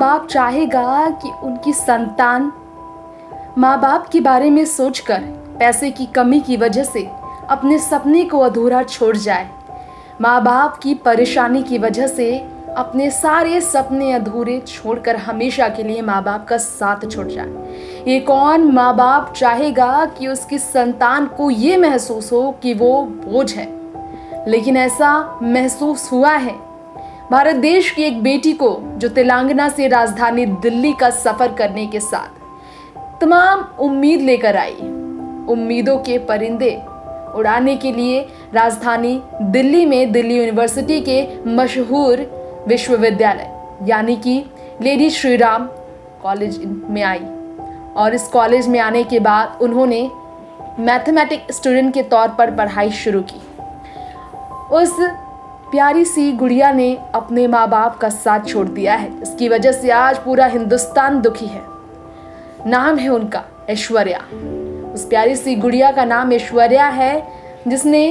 बाप चाहेगा कि उनकी संतान माँ बाप के बारे में सोचकर पैसे की कमी की वजह से अपने सपने को अधूरा छोड़ जाए, माँ बाप की परेशानी की वजह से अपने सारे सपने अधूरे छोड़कर हमेशा के लिए माँ बाप का साथ छोड़ जाए। ये कौन माँ बाप चाहेगा कि उसकी संतान को ये महसूस हो कि वो बोझ है? लेकिन ऐसा महसूस हुआ है भारत देश की एक बेटी को, जो तेलंगाना से राजधानी दिल्ली का सफर करने के साथ तमाम उम्मीद लेकर आई। उम्मीदों के परिंदे उड़ाने के लिए राजधानी दिल्ली में दिल्ली यूनिवर्सिटी के मशहूर विश्वविद्यालय यानी कि लेडी श्री राम कॉलेज में आई। और इस कॉलेज में आने के बाद उन्होंने मैथमेटिक्स स्टूडेंट के तौर पर पढ़ाई शुरू की। उस प्यारी सी गुड़िया ने अपने माँ बाप का साथ छोड़ दिया है। इसकी वजह से आज पूरा हिंदुस्तान दुखी है। नाम है उनका ऐश्वर्या। उस प्यारी सी गुड़िया का नाम ऐश्वर्या है, जिसने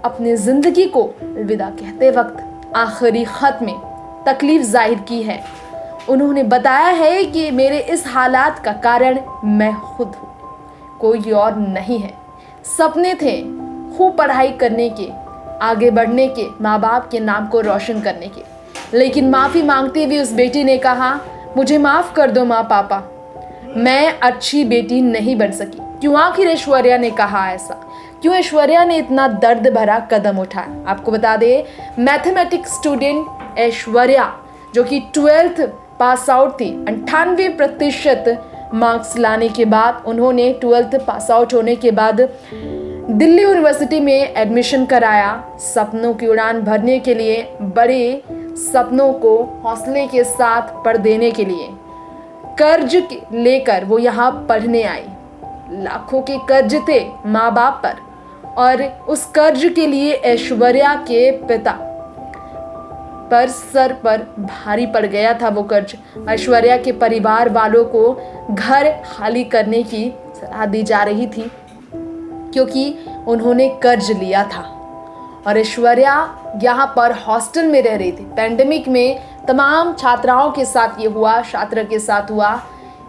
अपनी जिंदगी को अलविदा कहते वक्त आखिरी खत में तकलीफ जाहिर की है। उन्होंने बताया है कि मेरे इस हालात का कारण मैं खुद हूँ, कोई और नहीं है। सपने थे खूब पढ़ाई करने के, आगे बढ़ने के, माँ बाप के नाम को रोशन करने के, लेकिन माफ़ी मांगते हुए उस बेटी ने कहा, मुझे माफ़ कर दो माँ पापा, मैं अच्छी बेटी नहीं बन सकी। क्यों आखिर ऐश्वर्या ने कहा ऐसा? क्यों ऐश्वर्या ने इतना दर्द भरा कदम उठाया? आपको बता दें, मैथमेटिक्स स्टूडेंट ऐश्वर्या जो कि 12th पास आउट थी, 98% मार्क्स लाने के बाद उन्होंने 12th पास आउट होने के बाद दिल्ली यूनिवर्सिटी में एडमिशन कराया। सपनों की उड़ान भरने के लिए, बड़े सपनों को हौसले के साथ पढ़ देने के लिए कर्ज लेकर वो यहाँ पढ़ने आई। लाखों के कर्ज थे माँ बाप पर, और उस कर्ज के लिए ऐश्वर्या के पिता पर सर पर भारी पड़ गया था वो कर्ज। ऐश्वर्या के परिवार वालों को घर खाली करने की सलाह दी जा रही थी क्योंकि उन्होंने कर्ज लिया था। और ऐश्वर्या यहाँ पर हॉस्टल में रह रही थी। पैंडेमिक में तमाम छात्राओं के साथ ये हुआ, छात्र के साथ हुआ,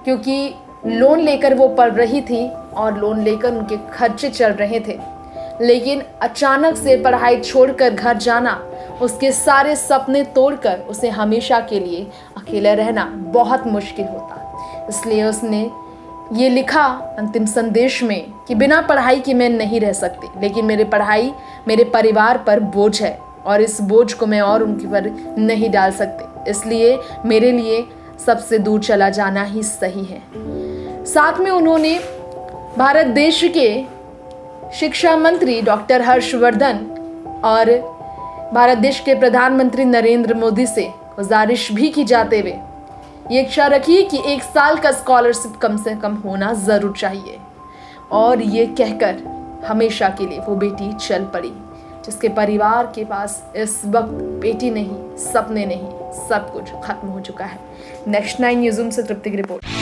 क्योंकि लोन लेकर वो पढ़ रही थी और लोन लेकर उनके खर्चे चल रहे थे। लेकिन अचानक से पढ़ाई छोड़कर घर जाना, उसके सारे सपने तोड़कर उसे हमेशा के लिए अकेला रहना बहुत मुश्किल होता। इसलिए उसने ये लिखा अंतिम संदेश में कि बिना पढ़ाई के मैं नहीं रह सकती, लेकिन मेरी पढ़ाई मेरे परिवार पर बोझ है और इस बोझ को मैं और उनके पर नहीं डाल सकती। इसलिए मेरे लिए सबसे दूर चला जाना ही सही है। साथ में उन्होंने भारत देश के शिक्षा मंत्री डॉक्टर हर्षवर्धन और भारत देश के प्रधानमंत्री नरेंद्र मोदी से गुजारिश भी की जाते हुए ये इच्छा रखी कि 1 साल का स्कॉलरशिप कम से कम होना ज़रूर चाहिए। और ये कहकर हमेशा के लिए वो बेटी चल पड़ी, जिसके परिवार के पास इस वक्त बेटी नहीं, सपने नहीं, सब कुछ खत्म हो चुका है। नेक्स्ट 9 न्यूज़ से तृप्ति की रिपोर्ट।